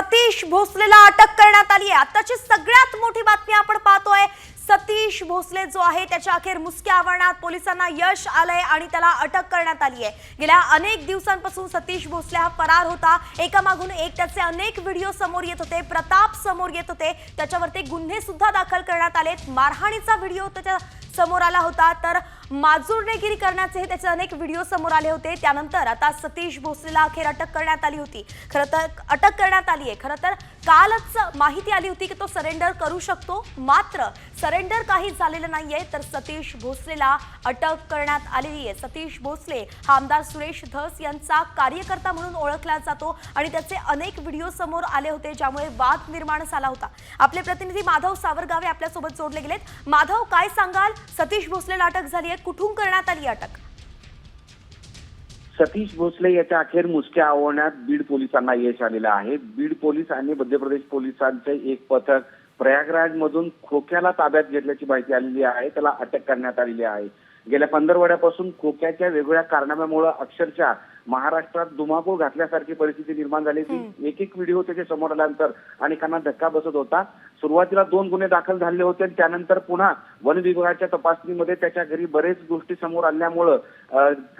सतीश भोसलेला अटक करण्यात आली आहे। आताची सगळ्यात मोठी बातमी आपण पाहतोय, सतीश भोसले जो आहे त्याच्या अखेर मुसक्या आवरणात पोलिसांना यश आलंय आणि त्याला अटक करण्यात आली आहे। गेल्या अनेक दिवसांपासून सतीश भोसले हा फरार होता। एकामागून एक त्याचे अनेक व्हिडिओ समोर येत होते, प्रताप समोर येत होते, त्याच्यावरती गुन्हे सुद्धा दाखल करण्यात आलेत। मारहाणीचा व्हिडिओ त्याच्या समोर आला होता, तर माजूरनेगिरी करण्याचे त्याचे अनेक व्हिडिओ समोर आले होते। त्यानंतर आता सतीश भोसलेला अखेर अटक करण्यात आली होती। खरं तर अटक करण्यात आली आहे। खरं तर कालच माहिती आली होती की तो सरेंडर करू शकतो, मात्र सरेंडर काही झालेलं नाहीये, तर सतीश भोसलेला अटक करण्यात आलेली आहे। सतीश भोसले हा आमदार सुरेश धस यांचा कार्यकर्ता म्हणून ओळखला जातो आणि त्याचे अनेक व्हिडिओ समोर आले होते, ज्यामुळे वाद निर्माण झाला होता। आपले प्रतिनिधी माधव सावरगावे आपल्यासोबत जोडले गेलेत। माधव, काय सांगाल? सतीश भोसलेला अटक झाली आहे, कुठून करण्यात आली अटक? सतीश भोसले याच्या अखेर मुसक्या आवरण्यात बीड पोलिसांना यश आलेलं आहे। बीड पोलीस आणि मध्य प्रदेश पोलिसांचे एक पथक प्रयागराज मधून खोक्याला ताब्यात घेतल्याची माहिती आलेली आहे। त्याला अटक करण्यात आलेली आहे। गेल्या 15 वर्षापासून खोक्याच्या वेगवेगळ्या कारणामुळे अक्षरशः महाराष्ट्रात धुमाकूळ घातल्यासारखी परिस्थिती निर्माण झाली होती। एक व्हिडिओ त्याच्या समोर आल्यानंतर अनेकांना धक्का बसत होता। सुरुवातीला 2 गुन्हे दाखल झाले होते, त्यानंतर पुन्हा वन विभागाच्या तपासणीमध्ये त्याच्या घरी बरेच गोष्टी समोर आल्यामुळे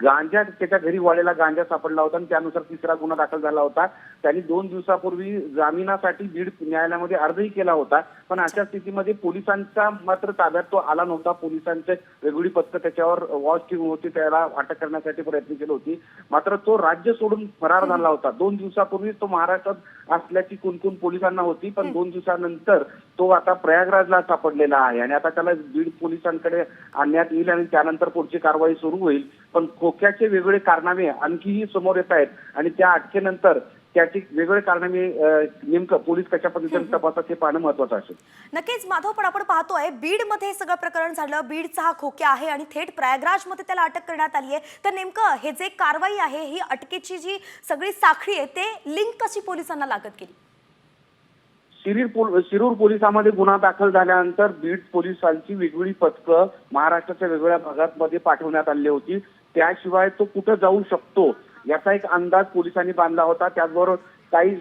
गांजा, त्याच्या घरी वाढलेला गांजा सापडला होता आणि त्यानुसार 3रा गुन्हा दाखल झाला होता। त्यांनी 2 दिवसापूर्वी जामिनासाठी बीड न्यायालयामध्ये अर्जही केला होता, पण अशा स्थितीमध्ये पोलिसांचा मात्र ताब्यात तो आला नव्हता। पोलिसांचे वेगवेगळी पथकं त्याच्यावर वॉच ठेवून होती, त्याला अटक करण्यासाठी प्रयत्न केले होते, मात्र तो राज्य सोडून फरार झाला होता। 2 दिवसापूर्वी तो महाराष्ट्रात असल्याची कुणकुण पोलिसांना होती, पण 2 दिवसानंतर तो आता प्रयागराजला सापडलेला आहे आणि आता त्याला बीड पोलिसांकडे आणण्यात येईल आणि त्यानंतर पुढची कारवाई सुरू होईल। पण खोक्याचे वेगवेगळे कारनामे आणखीही समोर येत आहेत आणि त्या अटकेनंतर त्याची वेगवेगळे कारनामे नेमकं पोलीस कशा पद्धतीने तपासतात हे पाहणं महत्त्वाचं असेल। नक्कीच माधव, पण आपण पाहतोय बीड मध्ये हे सगळं प्रकरण झालं, बीडचा हा खोक्या आहे आणि थेट प्रयागराज मध्ये त्याला अटक करण्यात आली आहे। तर नेमकं हे जे कारवाई आहे, ही अटकेची जी सगळी साखळी आहे, ते लिंक कशी पोलिसांना लागत गेली? शिरूर पोलिसांमध्ये गुन्हा दाखल झाल्यानंतर बीड पोलिसांची वेगवेगळी पथकं महाराष्ट्राच्या वेगवेगळ्या भागांमध्ये पाठवण्यात आली होती। त्याशिवाय तो कुठं जाऊ शकतो याचा एक अंदाज पोलिसांनी बांधला होता। त्याचबरोबर काही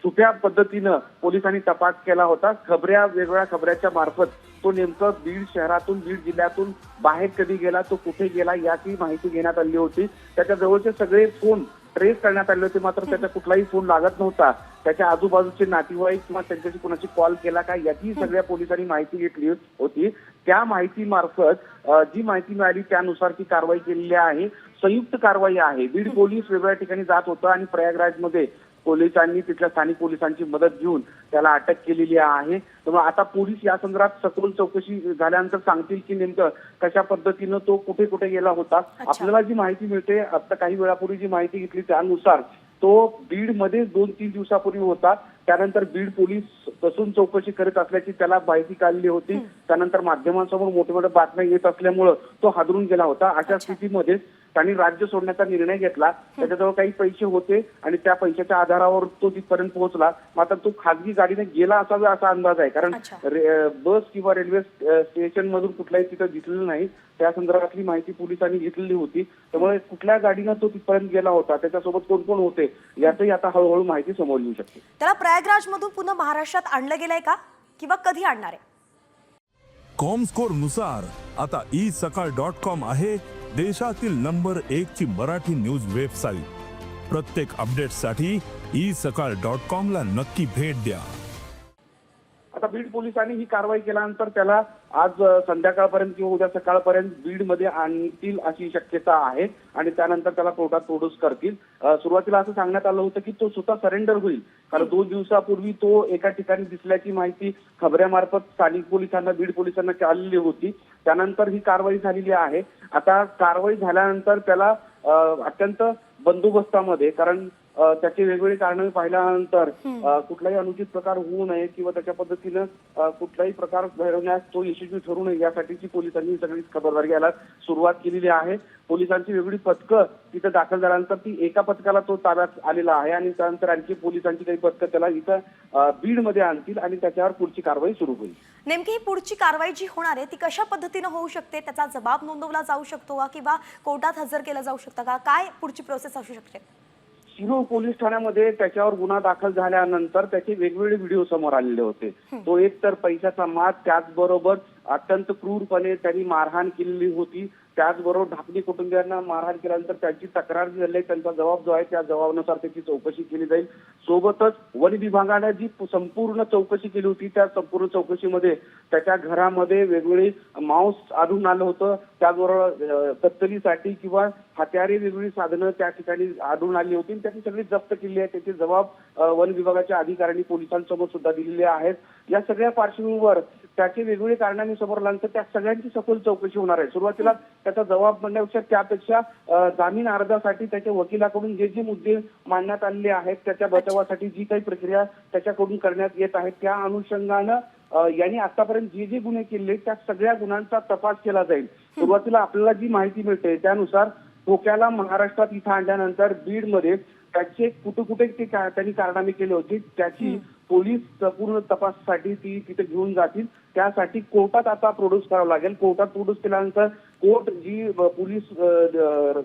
छुप्या पद्धतीनं पोलिसांनी तपास केला होता। वेगवेगळ्या खबऱ्याच्या मार्फत तो नेमकं बीड शहरातून, बीड जिल्ह्यातून बाहेर कधी गेला, तो कुठे गेला याची माहिती घेण्यात आली होती। त्याच्या जवळचे सगळे फोन ट्रेस करण्यात आले होते, मात्र त्याचा कुठलाही फोन लागत नव्हता। त्याच्या आजूबाजूचे नातेवाईक किंवा त्यांच्याशी कोणाची कॉल केला का याची सगळ्या पोलिसांनी माहिती घेतली होती। त्या माहिती मार्फत जी माहिती मिळाली त्यानुसार ती कारवाई केलेली आहे। संयुक्त कारवाई आहे। बीड पोलीस वेगवेगळ्या ठिकाणी जात होतं आणि प्रयागराजमध्ये पोलिसांनी तिथल्या स्थानिक पोलिसांची मदत घेऊन त्याला अटक केलेली आहे। त्यामुळे आता पोलीस या संदर्भात सखोल चौकशी झाल्यानंतर सांगतील की नेमकं कशा पद्धतीनं तो कुठे कुठे गेला होता। आपल्याला जी माहिती मिळते, आता काही वेळापूर्वी जी माहिती घेतली त्यानुसार तो बीड मध्ये 2-3 दिवसापूर्वी होता। त्यानंतर बीड पोलीस कसून चौकशी करत असल्याची त्याला माहिती कळली होती। त्यानंतर माध्यमांसमोर मोठ्या बातम्या येत असल्यामुळे तो हादरून गेला होता। अशा स्थितीमध्ये त्यांनी राज्य सोडण्याचा निर्णय घेतला। त्याच्याजवळ काही पैसे होते आणि त्या पैशाच्या आधारावर तो तिथपर्यंत पोहोचला, मात्र तो खासगी गाडीने गेला असावा असा अंदाज आहे, कारण बस किंवा रेल्वे स्टेशन मधून कुठलाही तिथं दिसलेलं नाही। त्या संदर्भातली माहिती पोलिसांनी घेतलेली होती, त्यामुळे कुठल्या गाडीनं तो तिथपर्यंत गेला होता, त्याच्यासोबत कोण कोण होते याचंही आता हळूहळू माहिती समोर येऊ शकते। त्याला प्रयागराज मधून पुन्हा महाराष्ट्रात आणलं गेलंय का, किंवा कधी आणणार आहे? कॉमस्कोर नुसार आता isakal.com आहे देशातील नंबर 1 ची मराठी न्यूज वेबसाईट। प्रत्येक अपडेटसाठी isakal.com ला नक्की भेट द्या। आता बीड पोलिसांनी ही कारवाई केल्यानंतर त्याला आज संध्याकाळपर्यंत किंवा उद्या सकाळपर्यंत बीडमध्ये आणतील अशी शक्यता आहे आणि त्यानंतर त्याला कोर्टात प्रोड्यूस करतील। सुरुवातीला असं सांगण्यात आलं होतं की तो स्वतः सरेंडर होईल, कारण 2 दिवसापूर्वी तो एका ठिकाणी दिसल्याची माहिती खबऱ्यामार्फत स्थानिक पोलिसांना, बीड पोलिसांना कळलेली होती। त्यानंतर ही कारवाई झालेली आहे। आता कारवाई झाल्यानंतर त्याला अत्यंत बंदोबस्तामध्ये, कारण त्याचे वेगवेगळे कारणे पाहिल्यानंतर कुठलाही अनुचित प्रकार होऊ नये किंवा त्याच्या पद्धतीनं कुठलाही प्रकार घडवण्यास तो यशस्वी ठरू नये यासाठीची पोलिसांनी सगळी खबरदारी घ्यायला सुरुवात केलेली आहे। पोलिसांची वेगळी पथकं तिथे दाखल झाल्यानंतर ती एका पथकाला तो ताब्यात आलेला आहे आणि त्यानंतर आणखी पोलिसांची काही पथकं त्याला इथं बीडमध्ये आणतील आणि त्याच्यावर पुढची कारवाई सुरू होईल। नेमकी ही पुढची कारवाई जी होणार आहे ती कशा पद्धतीने होऊ शकते? त्याचा जबाब नोंदवला जाऊ शकतो का, किंवा कोर्टात हजर केला जाऊ शकतं का? काय पुढची प्रोसेस असू शकते? शिरूर पोलीस ठाण्यामध्ये त्याच्यावर गुन्हा दाखल झाल्यानंतर त्याचे वेगवेगळे व्हिडिओ समोर आलेले होते. तो एक तर पैशाचा माज, त्याचबरोबर अत्यंत क्रूरपणे त्यांनी मारहाण केलेली होती. त्याचबरोबर ढाकणी कुटुंबियांना मारहाण केल्यानंतर त्यांची तक्रार जी झाली, त्यांचा जबाब जो आहे त्या जबाबानुसार त्याची चौकशी केली जाईल. सोबतच वन विभागाने जी संपूर्ण चौकशी केली होती त्या संपूर्ण चौकशीमध्ये त्याच्या घरामध्ये वेगवेगळे मांस आढळून आलं होतं. त्याचबरोबर कत्तलीसाठी किंवा हत्यारे वेगवेगळी साधनं त्या ठिकाणी आढळून आली होती. त्याची सगळी जप्त केली आहे. त्याचे जबाब वन विभागाच्या अधिकाऱ्यांनी पोलिसांसमोर सुद्धा दिलेले आहेत. या सगळ्या पार्श्वभूमीवर त्याचे वेगवेगळे कारणांनी समोर आल्यानंतर त्या सगळ्यांची सखोल चौकशी होणार आहे. सुरुवातीला त्याचा जबाब म्हणण्यापेक्षा त्यापेक्षा जामीन अर्जासाठी त्याच्या वकिलाकडून जे जे मुद्दे मांडण्यात आलेले आहेत, त्याच्या बचावासाठी जी काही प्रक्रिया त्याच्याकडून करण्यात येत आहे, त्या अनुषंगानं यांनी आतापर्यंत जे जे गुन्हे केले त्या सगळ्या गुन्ह्यांचा तपास केला जाईल. सुरुवातीला आपल्याला जी माहिती मिळते त्यानुसार खोक्याला महाराष्ट्रात इथं आणल्यानंतर बीडमध्ये त्याचे कुठे ते त्यांनी कारनामे केले होते त्याची पोलीस पूर्ण तपासासाठी ती तिथे घेऊन जातील. त्यासाठी कोर्टात आता प्रोड्यूस करावं लागेल. कोर्टात प्रोड्यूस केल्यानंतर कोर्ट जी पोलीस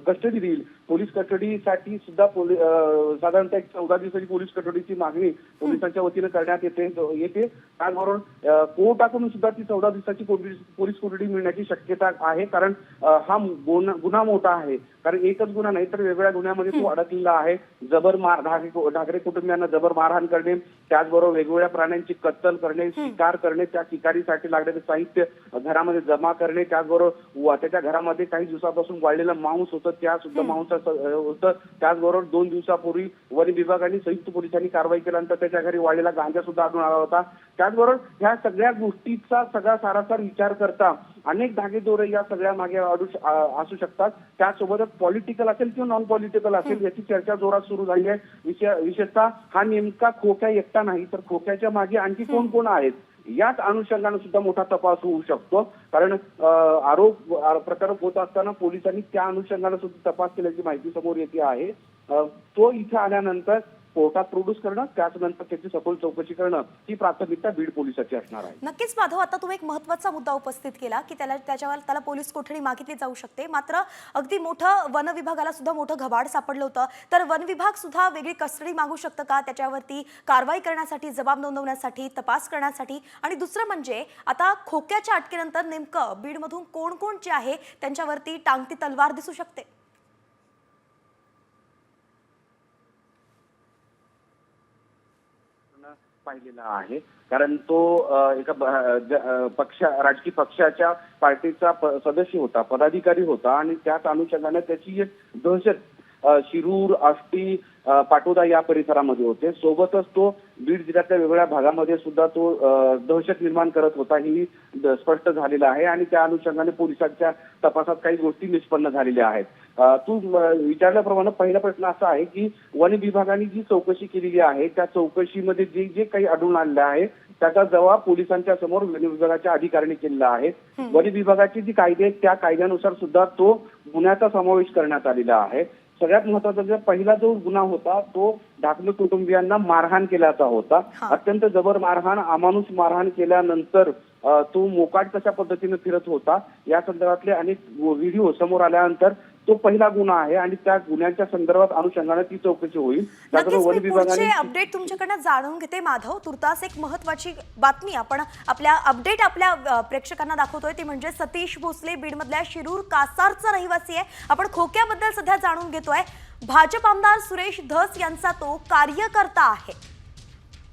कस्टडी देईल, पोलीस कस्टडीसाठी सुद्धा साधारणतः 14 दिवसाची पोलीस कस्टडीची मागणी पोलिसांच्या वतीनं करण्यात येते. त्याचबरोबर कोर्टाकडून सुद्धा ती 14 दिवसाची पोलीस कस्टडी मिळण्याची शक्यता आहे. कारण हा गुन्हा मोठा आहे. कारण एकच गुन्हा नाही तर वेगवेगळ्या गुन्ह्यामध्ये तो अडकलेला आहे. ढाकरे कुटुंबियांना जबर मारहाण करणे, त्याचबरोबर वेगवेगळ्या प्राण्यांची कत्तल करणे, शिकार करणे, त्या शिकारीसाठी लागणारे साहित्य घरामध्ये जमा करणे, त्याचबरोबर त्याच्या घरामध्ये काही दिवसापासून वाढलेलं मांस होतं त्या सुद्धा मांसाचं होतं. त्याचबरोबर 2 दिवसापूर्वी वन विभागाने संयुक्त पोलिसांनी कारवाई केल्यानंतर त्याच्या घरी वाढलेला गांजा सुद्धा आढळून आला होता. त्याचबरोबर ह्या सगळ्या गोष्टीचा सगळा सारासार विचार करता अनेक धागेदोरे या सगळ्या मागे असू शकतात. त्यासोबतच पॉलिटिकल असेल किंवा नॉन पॉलिटिकल असेल याची चर्चा जोरात सुरू झाली आहे. विशेषतः हा नेमका खोक्या एकटा नाही तर खोक्याच्या मागे आणखी कोण कोण आहेत याच अनुषंगाने सुद्धा मोठा तपास होऊ शकतो. कारण आरोप प्रत्यारोप होत असताना पोलिसांनी त्या अनुषंगाने सुद्धा तपास केल्याची माहिती समोर येते आहे. तो इथे आल्यानंतर कोर्टात प्रोड्यूस करणं, त्याच्यानंतर त्याची सखोल चौकशी करणं ही प्राथमिकता बीड पोलिसाची असणार आहे. नक्कीच माधव, आता तुम्ही एक महत्त्वाचा मुद्दा उपस्थित केला की त्याला पोलीस कोठडी मागितली जाऊ शकते. मात्र अगदी मोठं वन विभागाला सुद्धा मोठं घबाड सापडलं होतं. तर वन विभाग सुद्धा वेगळी कस्टडी मागू शकतं का त्याच्यावरती कारवाई करण्यासाठी, जबाब नोंदवण्यासाठी, तपास करण्यासाठी? आणि दुसरं म्हणजे आता खोक्याच्या अटकेनंतर नेमकं बीडमधून कोण कोण जे आहे त्यांच्यावरती टांगती तलवार दिसू शकते? पाहिलेला आहे. कारण तो एका राजकीय पक्षाच्या पार्टीचा सदस्य होता, पदाधिकारी होता आणि त्याच अनुषंगाने त्याची एक दहशत शिरूर, आष्टी, पाटोदा या परिसरामध्ये होते. सोबतच तो बीड जिल्ह्यातल्या वेगवेगळ्या भागामध्ये सुद्धा तो दहशत निर्माण करत होता ही स्पष्ट झालेलं आहे. आणि त्या अनुषंगाने पोलिसांच्या तपासात काही गोष्टी निष्पन्न झालेल्या आहेत. तू विचारल्याप्रमाणे पहिला प्रश्न असा आहे की वन विभागाने जी चौकशी केलेली आहे त्या चौकशीमध्ये जे जे काही आढळून आलेलं आहे त्याचा जबाब पोलिसांच्या समोर वन विभागाच्या अधिकाऱ्यांनी केलेला आहे. वन विभागाची जी कायदे आहेत त्या कायद्यानुसार सुद्धा तो गुन्ह्याचा समावेश करण्यात आलेला आहे. सगळ्यात महत्वाचा पहिला जो गुन्हा होता तो ढाकणे कुटुंबियांना मारहाण केल्याचा होता. अत्यंत जबर मारहाण, अमानुष मारहाण केल्यानंतर तो मोकाट कशा पद्धतीने फिरत होता या संदर्भातले अनेक व्हिडिओ समोर आल्यानंतर तो पहिला गुन्हा आहे आणि त्या गुन्ह्याच्या संदर्भात अनुषंगाने ती चौकशी होईल. वन विभागाने अपडेट तुमच्याकडनं जाणून घेते माधव. तुर्तास एक महत्वाची बातमी आपण आपल्या प्रेक्षकांना दाखवतोय ती म्हणजे सतीश भोसले बीडमधल्या शिरूर कासारचा रहिवासी आहे. आपण खोक्याबद्दल सध्या जाणून घेतोय. भाजप आमदार सुरेश धस यांचा तो कार्यकर्ता आहे.